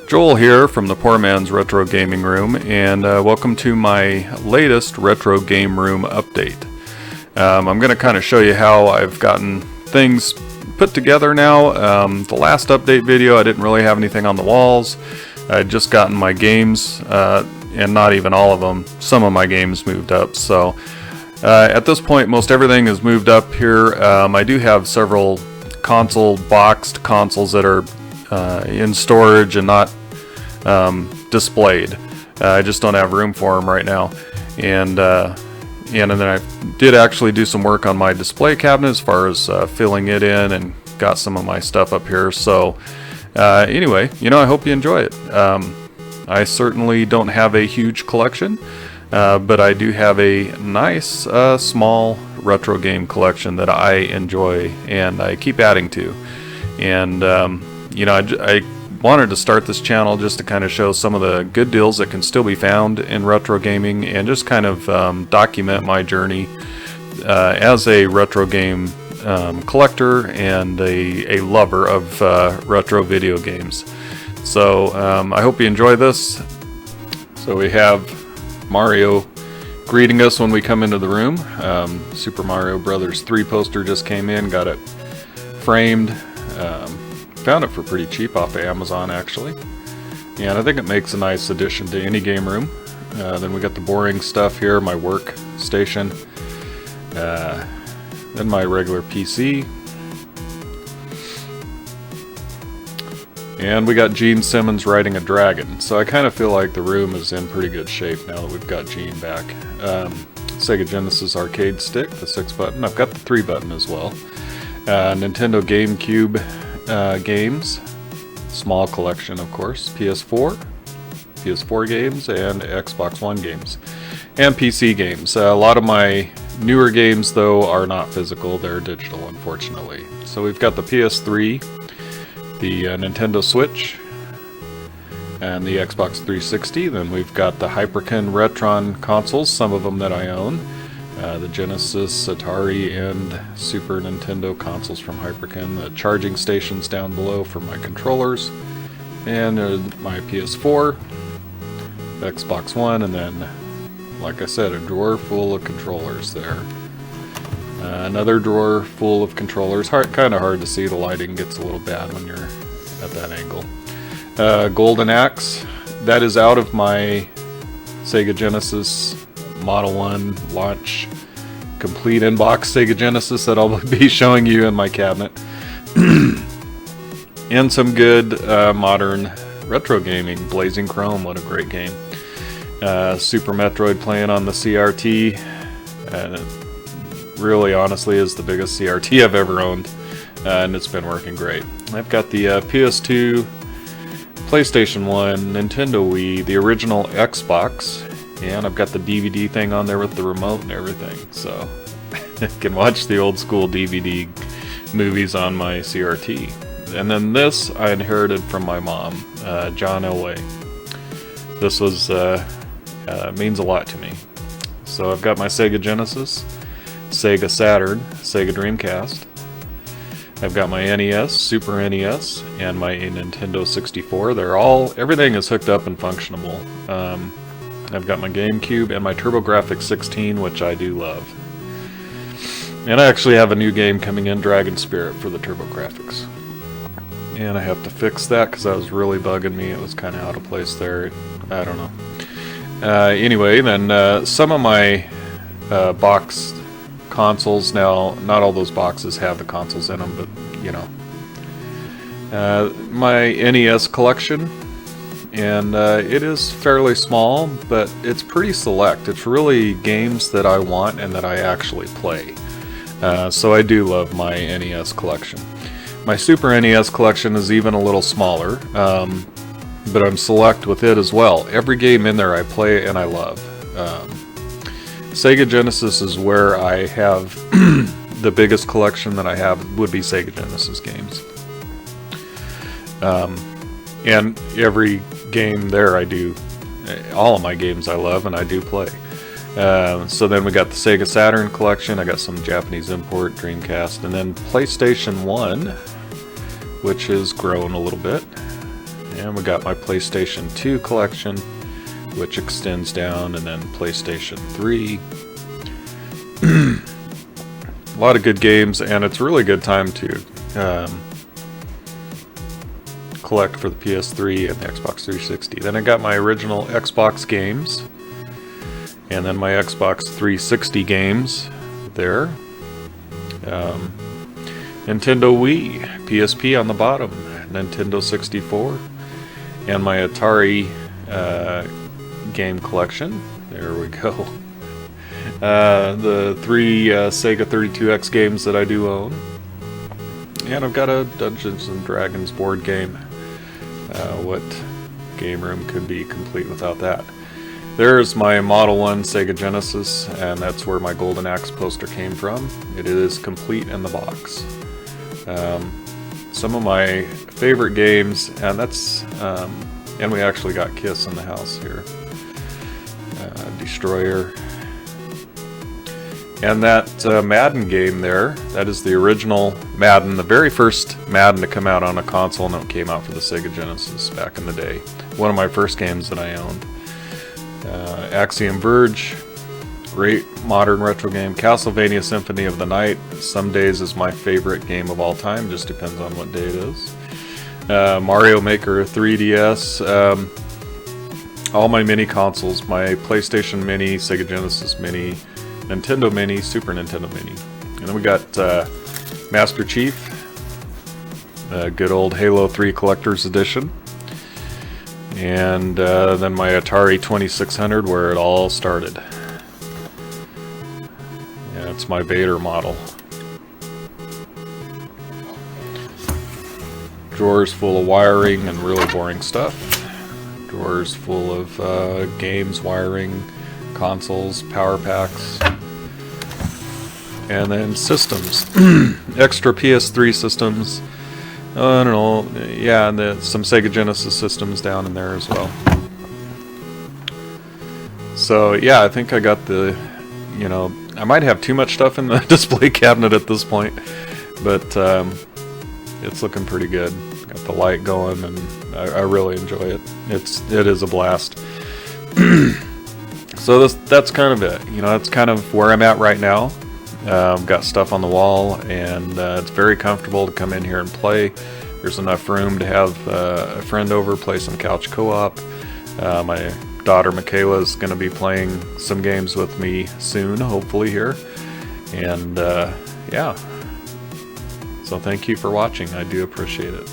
Joel here from the Poor Man's Retro Gaming Room, and welcome to my latest Retro Game Room update. I'm going to kind of show you how I've gotten things put together now. The last update video, I didn't really have anything on the walls. I'd just gotten my games, and not even all of them, some of my games moved up. So at this point, most everything is moved up here. I do have several boxed consoles that are in storage and not displayed. I just don't have room for them right now, and then I did actually do some work on my display cabinet as far as filling it in, and got some of my stuff up here. So anyway, I hope you enjoy it. I certainly don't have a huge collection, but I do have a nice small retro game collection that I enjoy and I keep adding to. And I wanted to start this channel just to kind of show some of the good deals that can still be found in retro gaming, and just kind of document my journey as a retro game collector and a lover of retro video games. So I hope you enjoy this. So we have Mario greeting us when we come into the room. Super Mario Brothers 3 poster just came in, got it framed. Found it for pretty cheap off of Amazon, actually, and I think it makes a nice addition to any game room. Then we got the boring stuff here, my work station, then my regular PC, and we got Gene Simmons riding a dragon. So I kind of feel like the room is in pretty good shape now that we've got Gene back. Sega Genesis arcade stick, the 6-button. I've got the 3-button as well. Nintendo GameCube games, small collection, of course. PS4 games, and Xbox One games, and PC games. A lot of my newer games, though, are not physical, they're digital, unfortunately. So we've got the PS3, the Nintendo Switch, and the Xbox 360. Then we've got the Hyperkin Retron consoles, some of them that I own. The Genesis, Atari, and Super Nintendo consoles from Hyperkin. The charging stations down below for my controllers. And my PS4, Xbox One, and then, like I said, a drawer full of controllers there. Another drawer full of controllers. Kind of hard to see, the lighting gets a little bad when you're at that angle. Golden Axe, that is out of my Sega Genesis Model 1 launch complete inbox Sega Genesis that I'll be showing you in my cabinet. And some good modern retro gaming. Blazing Chrome, what a great game. Super Metroid playing on the CRT, and it really honestly is the biggest CRT I've ever owned, and it's been working great. I've got the PS2, PlayStation 1, Nintendo Wii, the original Xbox, and I've got the DVD thing on there with the remote and everything, so I can watch the old school DVD movies on my CRT. And then this I inherited from my mom, John Elway. This was means a lot to me. So I've got my Sega Genesis, Sega Saturn, Sega Dreamcast. I've got my NES, Super NES, and my Nintendo 64. Everything is hooked up and functionable. I've got my GameCube and my TurboGrafx 16, which I do love. And I actually have a new game coming in, Dragon Spirit, for the TurboGrafx. And I have to fix that because that was really bugging me. It was kind of out of place there. I don't know. Anyway, then some of my boxed consoles. Now, not all those boxes have the consoles in them, but my NES collection. And it is fairly small, but it's pretty select. It's really games that I want and that I actually play. So I do love my NES collection. My Super NES collection is even a little smaller, but I'm select with it as well. Every game in there I play and I love. Sega Genesis is where I have the biggest collection that I have would be Sega Genesis games. And every game there I do, all of my games I love and I do play. So then we got the Sega Saturn collection. I got some Japanese import, Dreamcast, and then PlayStation 1, which has grown a little bit. And we got my PlayStation 2 collection, which extends down, and then PlayStation 3. A lot of good games, and it's a really good time to collect for the PS3 and the Xbox 360. Then I got my original Xbox games, and then my Xbox 360 games there. Nintendo Wii, PSP on the bottom, Nintendo 64, and my Atari game collection. There we go. The 3 Sega 32X games that I do own. And I've got a Dungeons & Dragons board game. What game room could be complete without that? There's my Model 1 Sega Genesis, and that's where my Golden Axe poster came from. It is complete in the box. Some of my favorite games, and that's, and we actually got Kiss in the house here. Destroyer. And that Madden game there, that is the original Madden, the very first Madden to come out on a console, and it came out for the Sega Genesis back in the day. One of my first games that I owned. Axiom Verge, great modern retro game. Castlevania Symphony of the Night, some days is my favorite game of all time, just depends on what day it is. Mario Maker 3DS, all my mini consoles, my PlayStation Mini, Sega Genesis Mini, Nintendo Mini, Super Nintendo Mini. And then we got Master Chief, good old Halo 3 Collector's Edition. And then my Atari 2600, where it all started. Yeah, it's my Vader model. Drawers full of wiring and really boring stuff. Drawers full of games, wiring, consoles, power packs. And then systems. Extra PS3 systems. I don't know. Yeah, and some Sega Genesis systems down in there as well. So yeah, I think I got the, you know, I might have too much stuff in the display cabinet at this point, but it's looking pretty good. Got the light going, and I really enjoy it. It is a blast. So that's kind of it. You know, that's kind of where I'm at right now. Got stuff on the wall, and it's very comfortable to come in here and play. There's enough room to have a friend over, play some couch co-op. My daughter Michaela is going to be playing some games with me soon, hopefully here. And yeah, so thank you for watching. I do appreciate it.